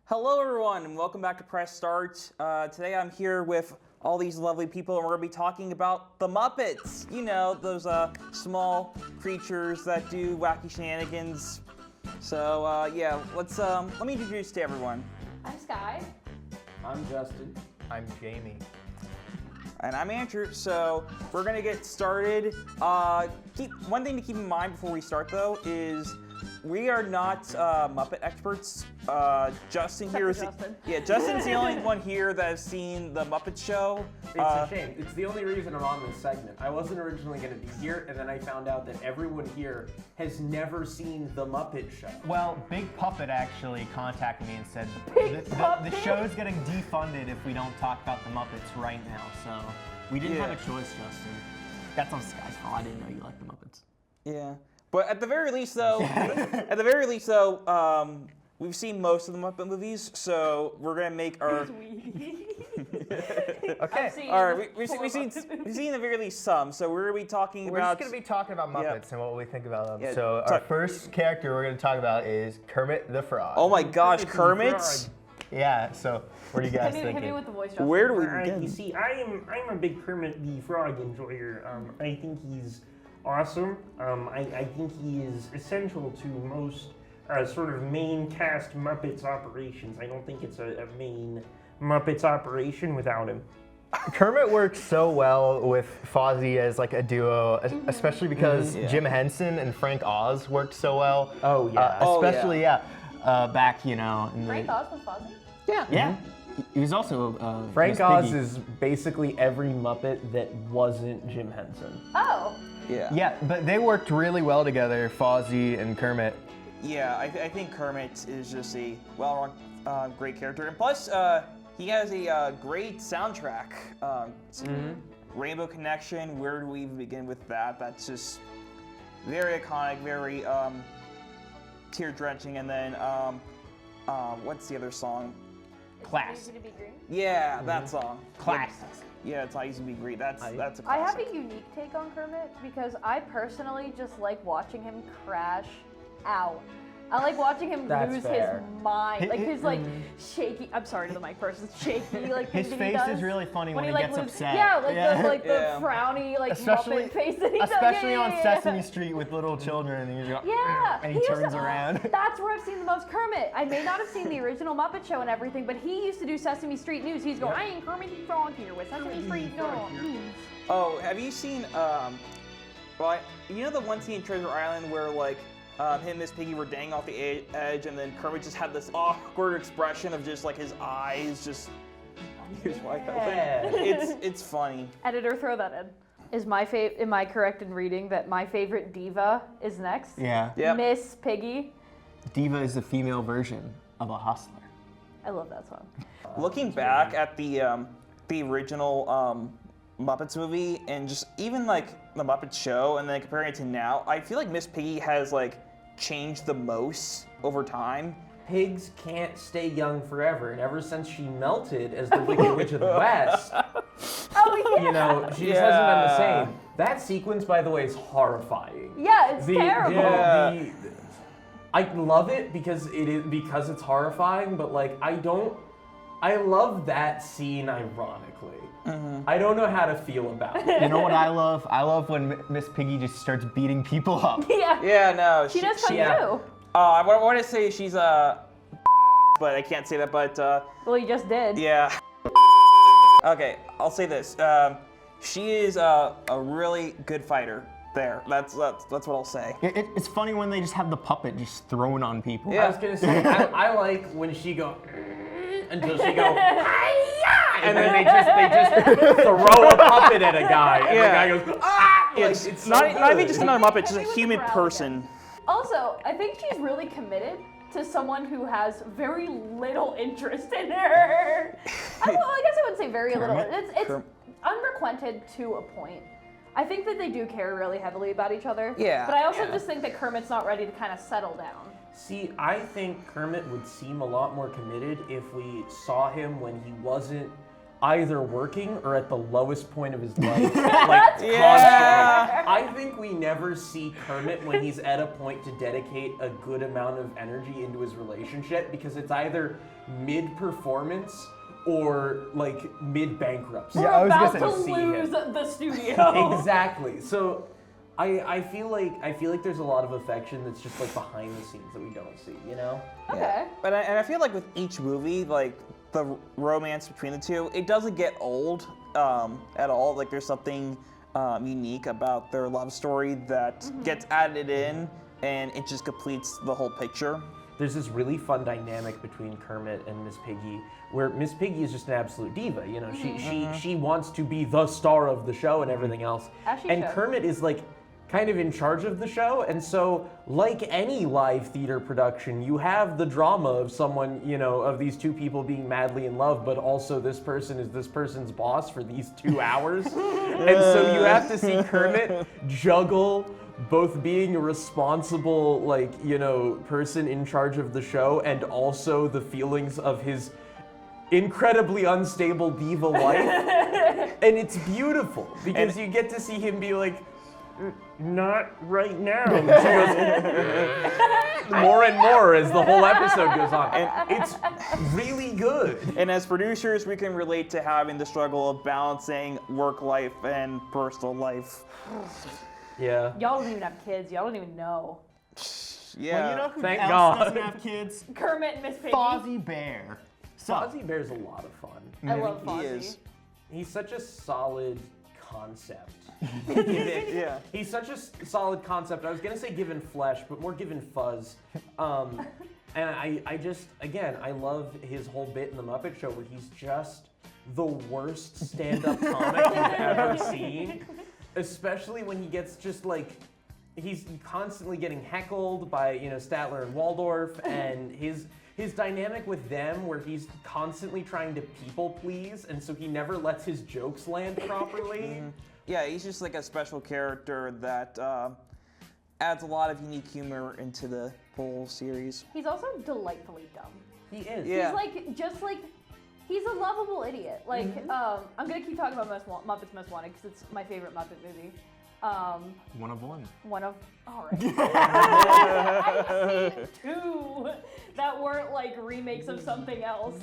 Hello everyone and welcome back to Press Start. Today I'm here with all these lovely people and we're going to be talking about the Muppets. You know, those small creatures that do wacky shenanigans. So yeah, let me introduce to everyone. I'm Sky. I'm Justin. I'm Jamie. And I'm Andrew. So we're going to get started. One thing to keep in mind before we start though is we are not Muppet experts. Justin here is Justin's the only one here that has seen the Muppet Show. It's a shame. It's the only reason I'm on this segment. I wasn't originally going to be here, and then I found out that everyone here has never seen the Muppet Show. Well, Big Puppet actually contacted me and said the show's getting defunded if we don't talk about the Muppets right now. So we didn't have a choice, Justin. That's on Sky's fault. I didn't know you liked the Muppets. Yeah, but at the very least, though, we've seen most of the Muppet movies, so we're gonna make our. Okay. All right, we've seen at the very least some, so we're gonna be talking We're about. just gonna be talking about Muppets and what we think about them. Yeah, So our first character we're gonna talk about is Kermit the Frog. Oh my gosh, Kermit! Yeah. So what are you guys Hit me thinking? with the voice, Justin. Where do we You begin? see, I'm a big Kermit the Frog enjoyer. I think he's awesome. I think he is essential to most sort of main cast Muppets operations. I don't think it's a main Muppets operation without him. Kermit works so well with Fozzie as like a duo, especially because Jim Henson and Frank Oz worked so well. Oh, yeah. Especially back in Frank Oz was Fozzie? Yeah. Yeah. He was also Frank Miss Oz Piggy. is basically every Muppet that wasn't Jim Henson. Oh. Yeah. Yeah, but they worked really well together, Fozzie and Kermit. Yeah, I think Kermit is just a well-run, great character, and plus he has a great soundtrack. Rainbow Connection. Where do we even begin with that? That's just very iconic, very tear-drenching. And then what's the other song? Class. Easy to be green. Yeah, that song. Class. Yeah, it's not easy to be great. That's a classic. I have a unique take on Kermit because I personally just like watching him crash out. I like watching him That's lose fair. his mind, like his like shaky. I'm sorry to the mic person, shaky like His thing face he does is really funny when he like gets loses- upset. Yeah, like the Yeah. frowny like Especially- Muppet face that he does. Especially Yeah, on yeah, yeah. Sesame Street with little children, and, you go, Yeah, and he used turns to- around. That's where I've seen the most Kermit. I may not have seen the original Muppet Show and everything, but he used to do Sesame Street News. He's going, I ain't Kermit the Frog here with Sesame Street News. Oh, have you seen well, you know the one scene in Treasure Island where like him and Miss Piggy were dangling off the edge, and then Kermit just had this awkward expression of just like his eyes just. Here's why it's funny. Editor, throw that in. Am I correct in reading that my favorite diva is next? Yeah. Yep. Miss Piggy. Diva is the female version of a hustler. I love that song. Looking back at the original Muppets movie and just even like the Muppet Show and then comparing it to now, I feel like Miss Piggy has like changed the most over time. Pigs can't stay young forever, and ever since she melted as the Wicked Witch of the West, Oh yeah. you know, she just hasn't been the same. That sequence, by the way, is horrifying. Yeah, it's terrible. I love it because it's horrifying, but like I love that scene ironically. I don't know how to feel about it. You know what I love? I love when Miss Piggy just starts beating people up. Yeah. Yeah, no. She does kung yeah. fu. I want to say she's but I can't say that. But Well, you just did. yeah. Okay, I'll say this. She is a really good fighter. There, that's what I'll say. It's funny when they just have the puppet just thrown on people. I was gonna say I like when she go until she go "Hi-ya!" and then they just throw a puppet at a guy and the guy goes ah. Like, it's so not even good. just another Muppet, just I a think we human can rally person. Also, I think she's really committed to someone who has very little interest in her. I guess I wouldn't say very little. It's unrequited to a point. I think that they do care really heavily about each other. Yeah. But I also just think that Kermit's not ready to kind of settle down. See, I think Kermit would seem a lot more committed if we saw him when he wasn't either working or at the lowest point of his life, like constantly. I think we never see Kermit when he's at a point to dedicate a good amount of energy into his relationship, because it's either mid-performance or like mid-bankruptcy. We're I was about gonna to say- lose the studio. Exactly. So I feel like there's a lot of affection that's just like behind the scenes that we don't see, you know? Okay. But I feel like with each movie, like the romance between the two, it doesn't get old at all. Like there's something unique about their love story that gets added in, and it just completes the whole picture. There's this really fun dynamic between Kermit and Miss Piggy, where Miss Piggy is just an absolute diva. You know, she wants to be the star of the show and everything else. As she And should. Kermit is like kind of in charge of the show, and so like any live theater production, you have the drama of someone, you know, of these two people being madly in love, but also this person is this person's boss for these 2 hours. And so you have to see Kermit juggle both being a responsible, like, you know, person in charge of the show and also the feelings of his incredibly unstable diva life. And it's beautiful because you get to see him be like, Not right now. more and more as the whole episode goes on. And it's really good. And as producers, we can relate to having the struggle of balancing work life and personal life. Yeah. Y'all don't even have kids. Y'all don't even know. Yeah. Well, you know who Thank else God. doesn't have kids? Kermit and Miss Piggy. Fozzie Bear. So, Fozzie Bear's a lot of fun. I love He Fozzie. is. He's such a solid concept. Yeah. He's such a solid concept. I was gonna say given flesh, but more given fuzz. And I just, again, I love his whole bit in the Muppet Show where he's just the worst stand-up comic you've ever seen. Especially when he gets just like, he's constantly getting heckled by, you know, Statler and Waldorf, and his dynamic with them where he's constantly trying to people please, and so he never lets his jokes land properly. Yeah, he's just like a special character that adds a lot of unique humor into the whole series. He's also delightfully dumb. He is. Yeah. He's like, just like, he's a lovable idiot. Like, I'm gonna keep talking about Muppets Most Wanted because it's my favorite Muppet movie. one of one. One of, all right. I've seen 2 that weren't like remakes of something else.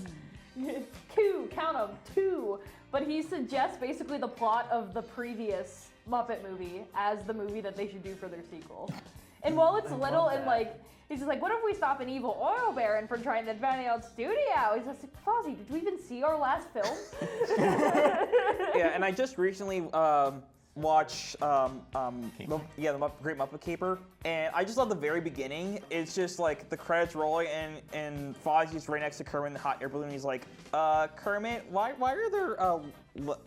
2, count them, 2. But he suggests basically the plot of the previous Muppet movie as the movie that they should do for their sequel. And while it's little and like, he's just like, what if we stop an evil oil baron from trying to invade our studio? He's just like, Fozzie, did we even see our last film? Yeah, and I just recently watched the Great Muppet Caper, and I just love the very beginning. It's just like the credits rolling, and Fozzie's right next to Kermit in the hot air balloon. He's like, Kermit, why are there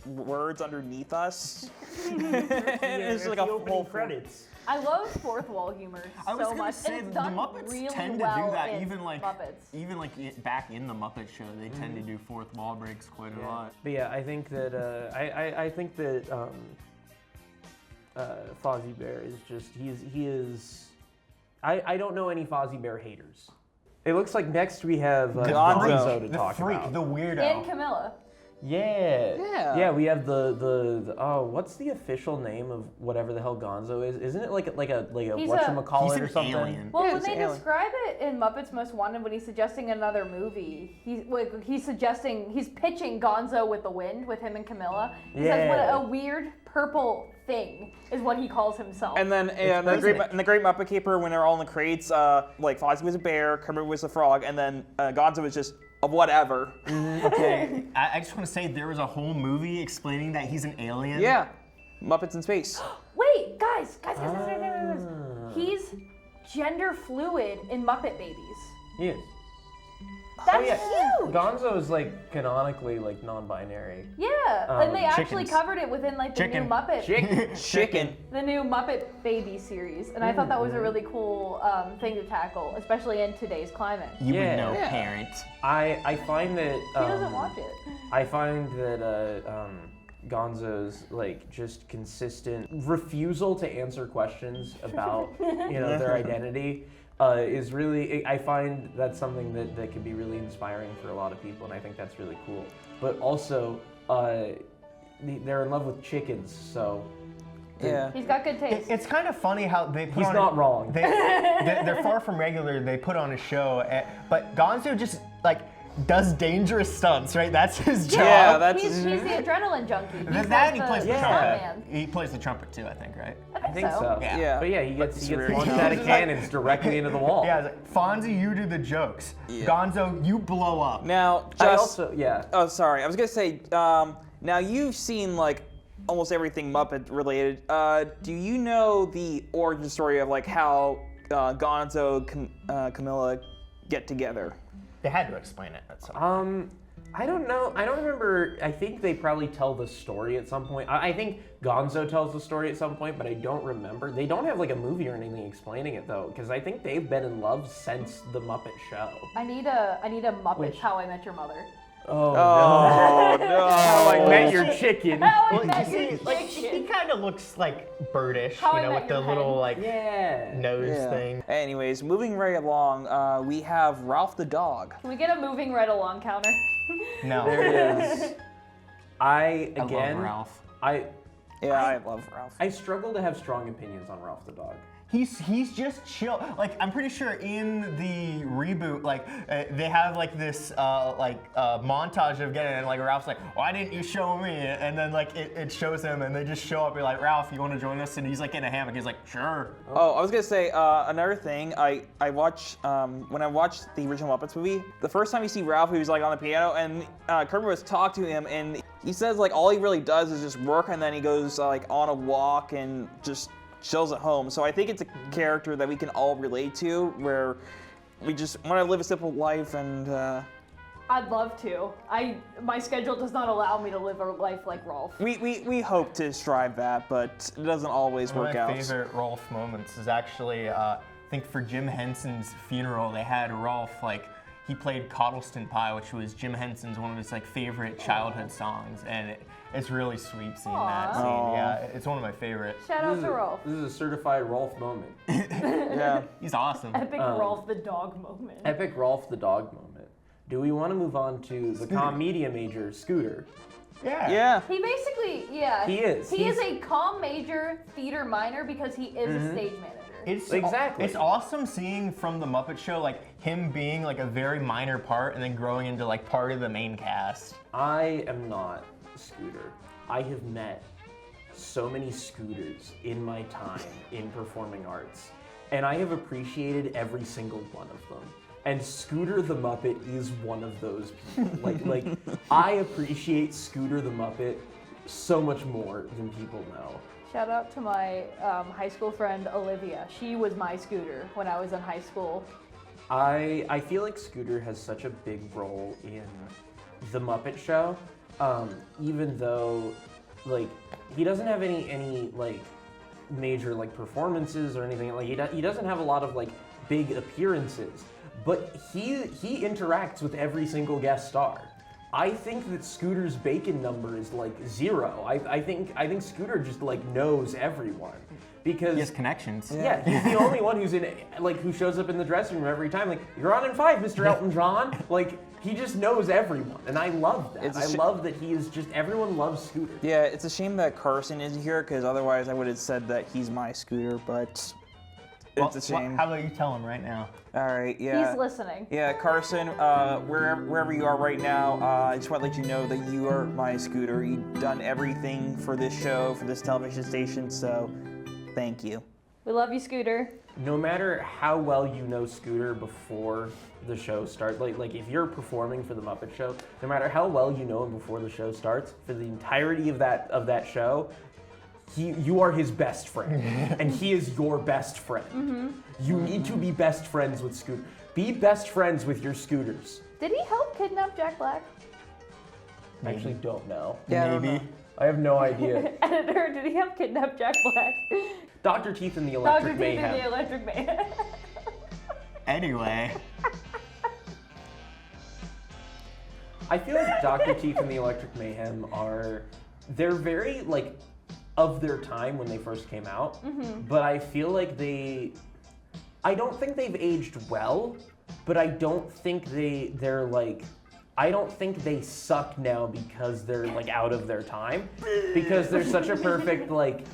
words underneath us? And it's like a opening whole credits. I love fourth wall humor I was so gonna much. say and it's the done Muppets really tend to well do that, in even like Muppets. back in the Muppet Show, they tend to do fourth wall breaks quite a lot. But yeah, I think that I think that Fozzie Bear is just he is. I don't know any Fozzie Bear haters. It looks like next we have Gonzo to The talk freak, about. the weirdo. And Camilla. Yeah. We have the what's the official name of whatever the hell Gonzo is? Isn't it like a He's whatchamacallit He's or an something? alien. Well, Yeah, when it's they an alien. describe it in Muppets Most Wanted, when he's suggesting another movie, he's pitching Gonzo with the Wind with him and Camilla. He says what a weird purple thing is what he calls himself. And then in the Great Muppet Caper, when they're all in the crates, like Fozzie was a bear, Kermit was a frog, and then Gonzo was just a whatever. Okay, I just want to say there was a whole movie explaining that he's an alien. Yeah, Muppets in space. Wait, guys. He's gender fluid in Muppet Babies. He is. That's Oh, huge. Gonzo is like canonically like non-binary. Yeah, and they actually chickens. covered it within like the Chicken. new Muppet. Chicken. The new Muppet Baby series, and I thought that was a really cool thing to tackle, especially in today's climate. You would know, Yeah. parent. I find that He doesn't watch it. I find that Gonzo's like just consistent refusal to answer questions about their identity is really, I find that's something that can be really inspiring for a lot of people, and I think that's really cool. But also, they're in love with chickens, so. Yeah. He's got good taste. It's kind of funny how they put He's on not wrong. They're far from regular. They put on a show, but Gonzo just like does dangerous stunts, right? That's his job. Yeah, that's he's the adrenaline junkie. He's That like and he plays the Yeah. trumpet. man. He plays the trumpet too, I think, right? I think so. Yeah. Yeah. But yeah, he gets very launched true. out of cannons directly into the wall. Yeah, it's like, Fonzie, you do the jokes. Yeah. Gonzo, you blow up. Now, I just also, yeah. oh, sorry. I was gonna say. Now you've seen like almost everything Muppet related. Do you know the origin story of like how Gonzo, Camilla get together? They had to explain it at some point. I don't know. I don't remember. I think they probably tell the story at some point. I think Gonzo tells the story at some point, but I don't remember. They don't have like a movie or anything explaining it though, because I think they've been in love since the Muppet Show. I need a Muppets Which- How I Met Your Mother. Oh, Oh no! How I Met Your Chicken. How I Well, Met you Your see, like he Chicken. kind of looks like birdish, How I you know, Met with the Your little like Yeah. nose Yeah. thing. Anyways, moving right along, we have Ralph the dog. Can we get a moving right along counter? No. There it is. I love again. Ralph. Yeah, I love Ralph. I struggle to have strong opinions on Ralph the dog. He's just chill. Like I'm pretty sure in the reboot, like they have like this montage of getting it, and like Ralph's like, why didn't you show me? And then like it shows him, and they just show up. You're like, Ralph, you want to join us? And he's like in a hammock. He's like, sure. Oh, I was gonna say another thing. I watched when I watched the original Muppets movie. The first time you see Ralph, he was like on the piano, and Kermit was talking to him, and he says like all he really does is just work, and then he goes like on a walk and just chills at home. So I think it's a character that we can all relate to, where we just want to live a simple life and. I'd love to. My schedule does not allow me to live a life like Rolf. We hope to strive that, but it doesn't always work out. One of my favorite Rolf moments is actually, I think for Jim Henson's funeral, they had Rolf, like, he played Coddleston Pie, which was Jim Henson's one of his like favorite childhood songs, and it's really sweet seeing that Aw. scene. Aw. Yeah, it's one of my favorites. Shout out to Rolf. This is a certified Rolf moment. Yeah. He's awesome. Epic Rolf the dog moment. Epic Rolf the dog moment. Do we want to move on to the comm media major, Scooter? Yeah. Yeah. He basically, yeah. He is. He is He's- a comm major, theater minor because he is a stage manager. It's Exactly. It's awesome seeing from the Muppet Show, like him being like a very minor part and then growing into like part of the main cast. I am not Scooter. I have met so many Scooters in my time in performing arts, and I have appreciated every single one of them. And Scooter the Muppet is one of those people. like I appreciate Scooter the Muppet so much more than people know. Shout out to my high school friend Olivia. She was my Scooter when I was in high school. I feel like Scooter has such a big role in the Muppet Show, even though like he doesn't have any like major like performances or anything. Like he doesn't have a lot of like big appearances, but he interacts with every single guest star. I think that Scooter's bacon number is like 0. I think Scooter just like knows everyone because He has connections. yeah, he's the only one who's in like who shows up in the dressing room every time. Like, you're on in 5, Mr. Elton John. Like, he just knows everyone, and I love that. It's a I love that he is just everyone loves Scooter. Yeah, it's a shame that Carson isn't here, because otherwise I would have said that he's my Scooter, but it's a shame. How about you tell him right now? All right, yeah. He's listening. Yeah, Carson, wherever you are right now, I just want to let you know that you are my Scooter. You've done everything for this show, for this television station, so thank you. We love you, Scooter. No matter how well you know Scooter before the show starts, like if you're performing for the Muppet Show, no matter how well you know him before the show starts, for the entirety of that show, you are his best friend, and he is your best friend. Mm-hmm. You need to be best friends with Scooter. Be best friends with your Scooters. Did he help kidnap Jack Black? I actually don't know. Yeah, I don't Maybe. know. I have no idea. Editor, did he help kidnap Jack Black? Dr. Teeth and the Dr. Electric Teeth Mayhem. and the Electric Mayhem. Anyway. I feel like Dr. Teeth and the Electric Mayhem they're very like of their time when they first came out, but I feel like I don't think they've aged well, but I don't think they're like. I don't think they suck now because they're like out of their time, because they're such a perfect like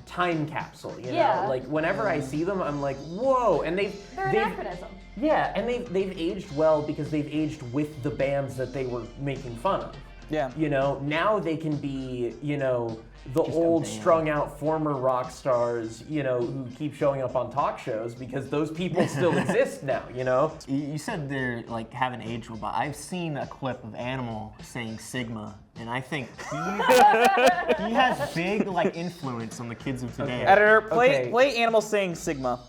time capsule, you know? Like whenever I see them, I'm like, whoa, and they're anachronism. Yeah, and they've aged well because they've aged with the bands that they were making fun of. Yeah. You know, now they can be, you know, the old strung out former rock stars, you know, who keep showing up on talk shows because those people still exist now, you know? You said they're like haven't aged well, but I've seen a clip of Animal saying Sigma, and I think he has big like influence on the kids of today. Editor, play Animal saying Sigma.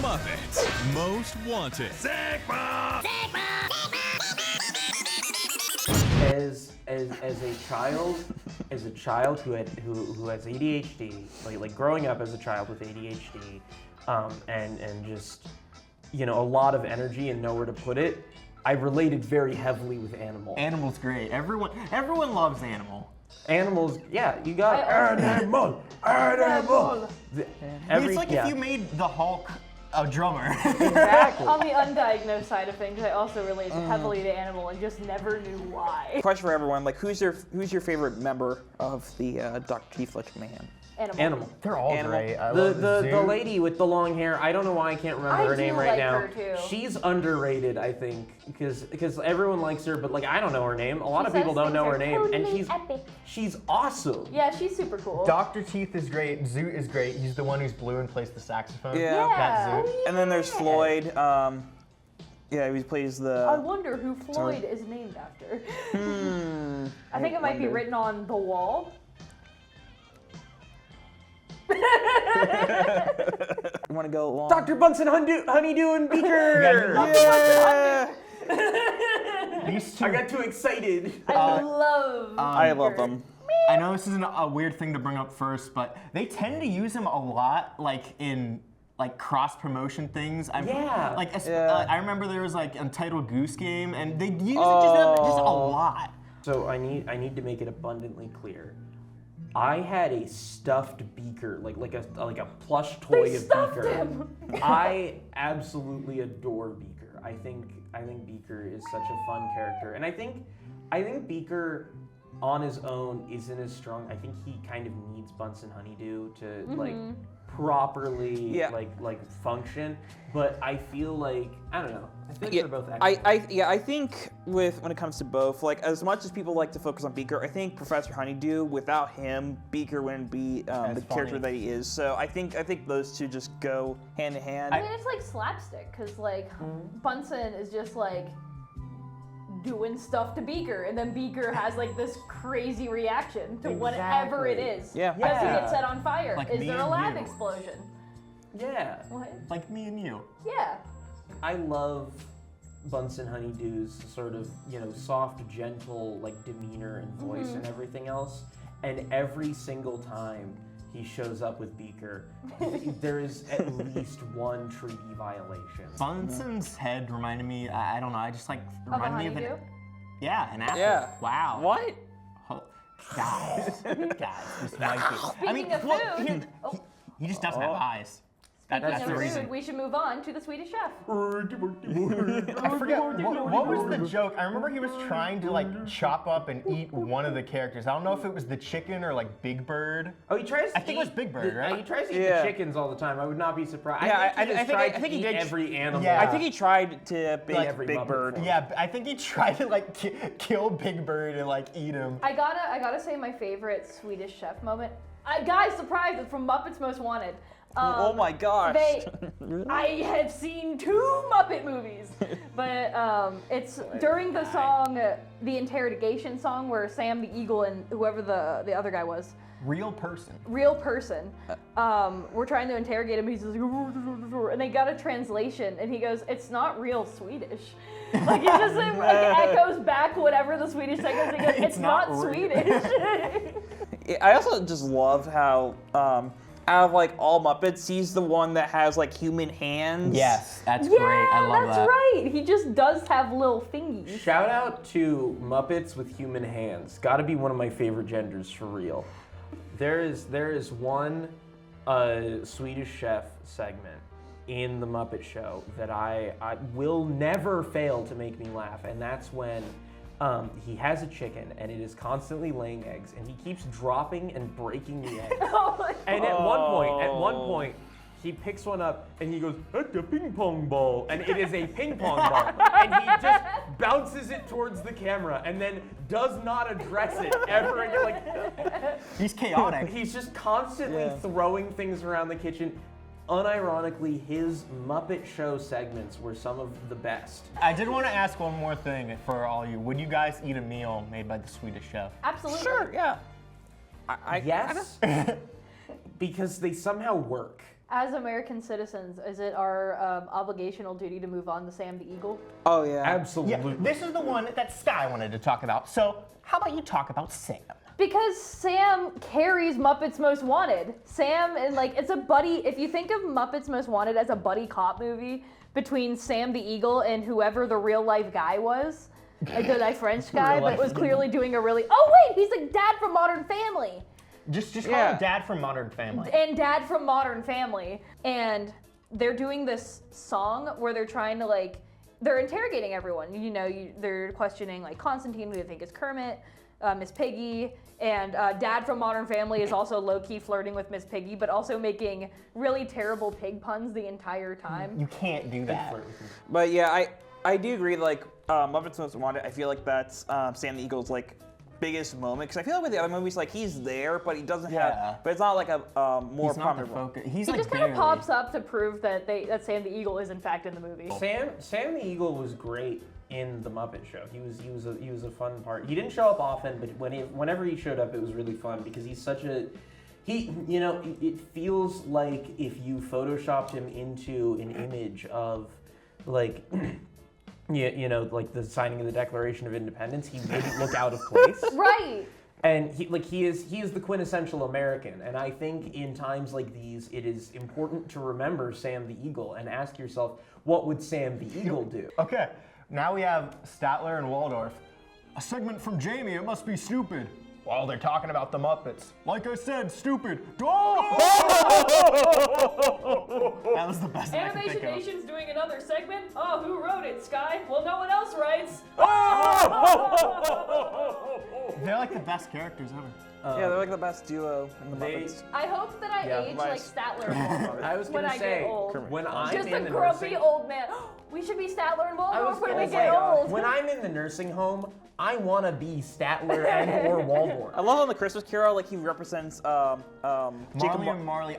Muppets Most Wanted. Sigma! As a child who has ADHD, like growing up as a child with ADHD, and just, you know, a lot of energy and nowhere to put it, I related very heavily with Animal. Animal's great. Everyone loves Animal. Animals, yeah, you got Animal. It's like if you made the Hulk a drummer. Exactly. On the undiagnosed side of things, I also related heavily to Animal and just never knew why. Question for everyone: like, who's your favorite member of the Dr. Teeth Fletcher Mayhem? Animal. They're all Animal. great. I love The lady with the long hair, I don't know why I can't remember her name right like now. her too. She's underrated, I think, because everyone likes her, but like I don't know her name. A lot She of people says don't know her things name, are and totally epic. she's awesome. Yeah, she's super cool. Dr. Teeth is great. Zoot is great. He's the one who's blue and plays the saxophone. Yeah. That's Zoot. And then there's Floyd. Yeah, he plays the. I wonder who Floyd is named after. I think it might be written on the wall. You want to go along? Dr. Bunsen Honeydew and Beaker. Yeah. These two. I got too excited. I love. I love them. I know this isn't a weird thing to bring up first, but they tend to use him a lot, like in like cross promotion things. Yeah. I remember there was like Untitled Goose Game, and they use it just a lot. So I need to make it abundantly clear. I had a stuffed Beaker, like a plush toy They of stuffed Beaker. him. I absolutely adore Beaker. I think Beaker is such a fun character, and I think Beaker on his own isn't as strong. I think he kind of needs Bunsen Honeydew to like properly like function. But I feel like I don't know. I think they're both excellent. I think when it comes to both, like as much as people like to focus on Beaker, I think Professor Honeydew, without him, Beaker wouldn't be the character that he is. So I think those two just go hand in hand. I mean, it's like slapstick, because like Bunsen is just like doing stuff to Beaker, and then Beaker has like this crazy reaction to whatever it is. Yeah. Does he get set on fire? Like Is me there a and lab you. explosion? Yeah. What? Like me and you. Yeah. I love Bunsen Honeydew's sort of, you know, soft, gentle, like demeanor and voice and everything else. And every single time he shows up with Beaker, there is at least one treaty violation. Bunsen's head reminded me, I don't know, I just like Of a reminded me of honeydew? an. Yeah, an apple. Yeah. Wow. What? Oh, guys, this might be. Speaking of food, He just doesn't have eyes. That's speaking the of reason. food, we should move on to the Swedish Chef. I forget what was the joke. I remember he was trying to like chop up and eat one of the characters. I don't know if it was the chicken or like Big Bird. Oh, he tries to I think it was Big Bird, right? He tries to eat Yeah. the chickens all the time. I would not be surprised. Yeah, I think he he did did- every animal. Yeah. I think he tried to be Like every Big Muppet Bird. form. Yeah, I think he tried to like kill Big Bird and like eat him. I gotta say my favorite Swedish Chef moment. Guys, surprise! It's from Muppets Most Wanted. Oh my gosh. I have seen 2 Muppet movies, but it's during the song, the interrogation song, where Sam the Eagle and whoever the other guy was, Real person. we're trying to interrogate him. He's just like, and they got a translation, and he goes, "It's not real Swedish." Like he just like echoes back whatever the Swedish thing is. He goes, "It's not real." Swedish." I also just love how out of like all Muppets, he's the one that has like human hands. Yes, that's Yeah, great. I love that's that. right. He just does have little thingies. Shout out to Muppets with human hands. Got to be one of my favorite genders for real. There is one Swedish Chef segment in the Muppet Show that I will never fail to make me laugh, and that's when he has a chicken and it is constantly laying eggs, and he keeps dropping and breaking the eggs. And at one point, he picks one up and he goes, "That's a ping pong ball," and it is a ping pong ball, and he just bounces it towards the camera and then does not address it ever again. Like, he's chaotic. he's just constantly throwing things around the kitchen. Unironically, his Muppet Show segments were some of the best. I did want to ask one more thing for all you. Would you guys eat a meal made by the Swedish chef? Absolutely. Sure, yeah. Yes, because they somehow work. As American citizens, is it our obligational duty to move on to Sam the Eagle? Oh, yeah. Absolutely. Yeah, this is the one that Sky wanted to talk about. So how about you talk about Sam? Because Sam carries Muppets Most Wanted. Sam, and like, it's a buddy. If you think of Muppets Most Wanted as a buddy cop movie between Sam the Eagle and whoever the real life guy was, like the French guy, but was clearly doing a really. Oh wait, he's a dad from Modern Family. Just call him Dad from Modern Family. And Dad from Modern Family, and they're doing this song where they're trying to like, they're interrogating everyone. You know, they're questioning like Constantine, who they think is Kermit. Miss Piggy, and Dad from Modern Family is also low-key flirting with Miss Piggy, but also making really terrible pig puns the entire time. You can't do that. But yeah, I do agree, like, Muppets Most Wanted, I feel like that's Sam the Eagle's, like, biggest moment, because I feel like with the other movies, like, he's there, but he doesn't have, but it's not like a more He's not the prominent role. focus. He's He like just kind of barely. pops up to prove that Sam the Eagle is in fact in the movie. Sam the Eagle was great in the Muppet Show. He was a fun part. He didn't show up often, but whenever he showed up, it was really fun because he's such a you know, it feels like if you photoshopped him into an image of like you know, like the signing of the Declaration of Independence, he wouldn't look out of place. Right. And he is the quintessential American, and I think in times like these, it is important to remember Sam the Eagle and ask yourself, what would Sam the Eagle do? Okay, now we have Statler and Waldorf. A segment from Jamie, it must be stupid. While they're talking about the Muppets. Like I said, stupid. Oh! That was the best I could Animation think of. Nation's doing another segment? Oh, who wrote it, Sky? Well, no one else writes. They're like the best characters ever. Yeah, they're like the best duo in the Muppets. I hope that I age like Statler and Waldorf I was when gonna I say, get old. when I'm Just a in the grumpy nursing, old man. We should be Statler and Waldorf when we gonna get say, old. when I'm in the nursing home, I want to be Statler and or Waldorf. I love on the Christmas Carol, like he represents Jacob Marley and Marley,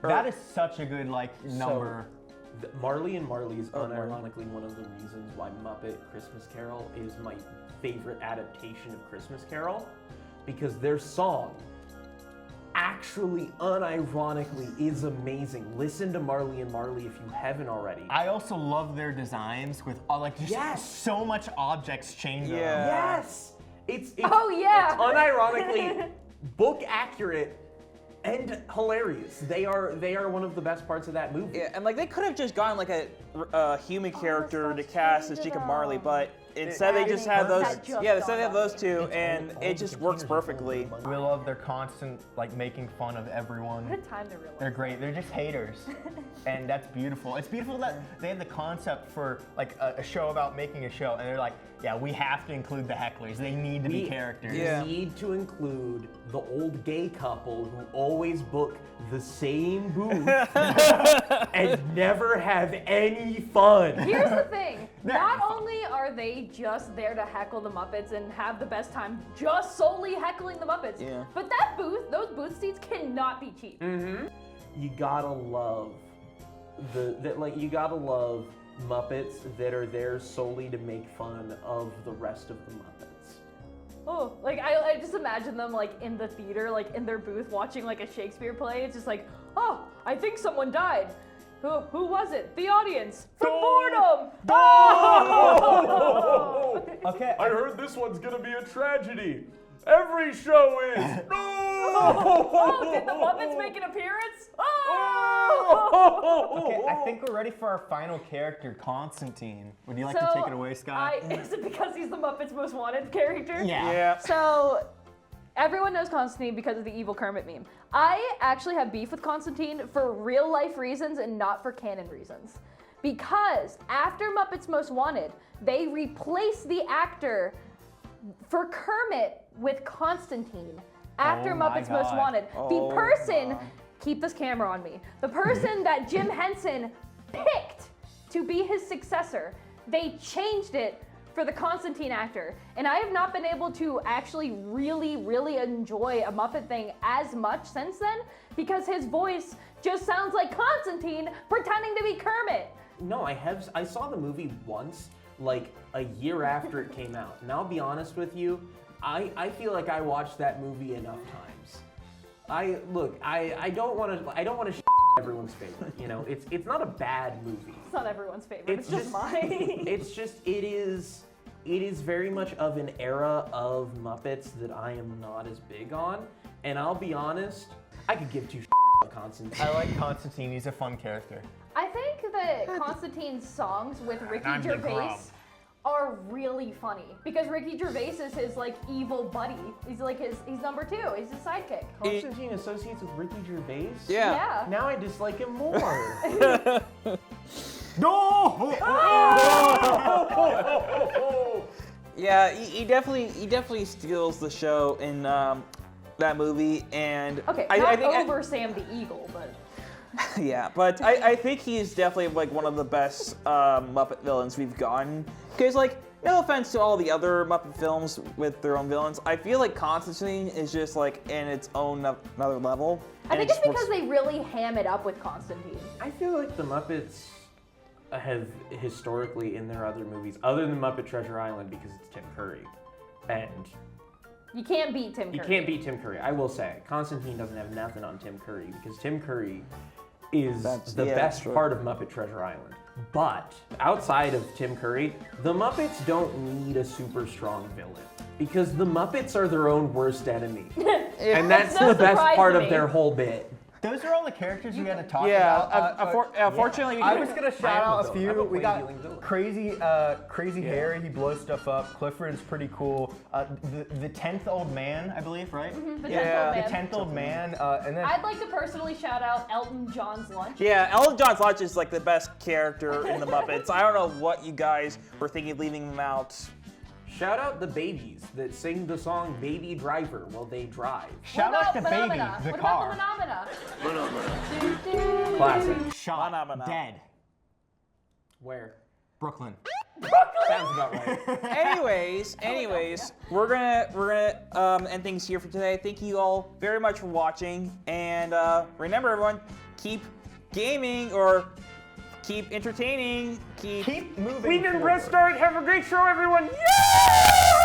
that is such a good number. Marley and Marley is unironically one of the reasons why Muppet Christmas Carol is my favorite adaptation of Christmas Carol, because their song actually unironically is amazing. Listen to Marley and Marley if you haven't already. I also love their designs with so much objects chained on. Yes! It's Oh, yeah. It's unironically book accurate and hilarious. They are one of the best parts of that movie. Yeah, and like they could have just gone like a human character to cast as Jacob Marley, but instead they just had those. Yeah, instead they have those two, and it just works perfectly. We love their constant making fun of everyone. What a time to realize. They're great. They're just haters, and that's beautiful. It's beautiful that they had the concept for a show about making a show, and they're like, yeah, we have to include the hecklers. They need to be characters. We need to include the old gay couple who always book the same booth and never have any fun. Here's the thing. Not only are they just there to heckle the Muppets and have the best time just solely heckling the Muppets, but those booth seats cannot be cheap. You gotta love you gotta love Muppets that are there solely to make fun of the rest of the Muppets. Oh, I just imagine them in the theater, in their booth watching a Shakespeare play. It's just oh, I think someone died. Who was it? The audience. From boredom! Oh! Okay. I heard this one's gonna be a tragedy. Every show is. Oh, did the Muppets make an appearance? Oh! Okay, I think we're ready for our final character, Constantine. Would you like to take it away, Scott? Is it because he's the Muppets' most wanted character? Yeah. So, everyone knows Constantine because of the evil Kermit meme. I actually have beef with Constantine for real life reasons and not for canon reasons. Because after Muppets Most Wanted, they replaced the actor for Kermit with Constantine. After Oh my Muppets Most God. Wanted, Oh the person, my. keep this camera on me, the person that Jim Henson picked to be his successor, they changed it for the Constantine actor. And I have not been able to actually really enjoy a Muppet thing as much since then because his voice just sounds like Constantine pretending to be Kermit. No, I saw the movie once, like a year after it came out. And I'll be honest with you, I feel like I watched that movie enough times. I don't want to shit everyone's favorite. You know, it's not a bad movie. It's not everyone's favorite, it's just mine. It is very much of an era of Muppets that I am not as big on. And I'll be honest, I could give two about Constantine. I like Constantine. He's a fun character. I think that Constantine's songs with Ricky I'm the Gervais grub. are really funny because Ricky Gervais is his like evil buddy. He's like he's number 2. He's his sidekick. Constantine associates with Ricky Gervais? Yeah. Now I dislike him more. Yeah, he definitely steals the show in that movie, and Okay, I not think over Sam the Eagle, but yeah, but I think he's definitely like one of the best Muppet villains we've gotten. Because like, no offense to all the other Muppet films with their own villains, I feel like Constantine is just like in its own another level. I and think it it's just because works- they really ham it up with Constantine. I feel like the Muppets have historically in their other movies, other than Muppet Treasure Island because it's Tim Curry, and You can't beat Tim Curry. you can't beat Tim Curry. I will say, Constantine doesn't have nothing on Tim Curry because Tim Curry is the best true. part of Muppet Treasure Island. But outside of Tim Curry, the Muppets don't need a super strong villain because the Muppets are their own worst enemy. And that's no the best surprise part to of me. their whole bit. Those are all the characters we had to talk Yeah, about. unfortunately, I was gonna shout am out the a villain. I'm few. a We plain got dealing villain. crazy Harry. He blows stuff up. Clifford is pretty cool. The 10th old man, I believe, right? The Yeah. 10th old The man. 10th old man, and then I'd like to personally shout out Elton John's lunch. yeah, Elton John's lunch is like the best character in the Muppets. I don't know what you guys were thinking of leaving them out. Shout out the babies that sing the song Baby Driver while they drive. shout out to Baby, Phenomena? the What car. about the Phenomena? Classic. Shot Phenomena. dead. Where? Brooklyn. Sounds about right. Anyways, we're gonna end things here for today. Thank you all very much for watching, and remember, everyone, keep gaming or keep entertaining. Keep moving. We did forward. restart. Have a great show, everyone. Yeah!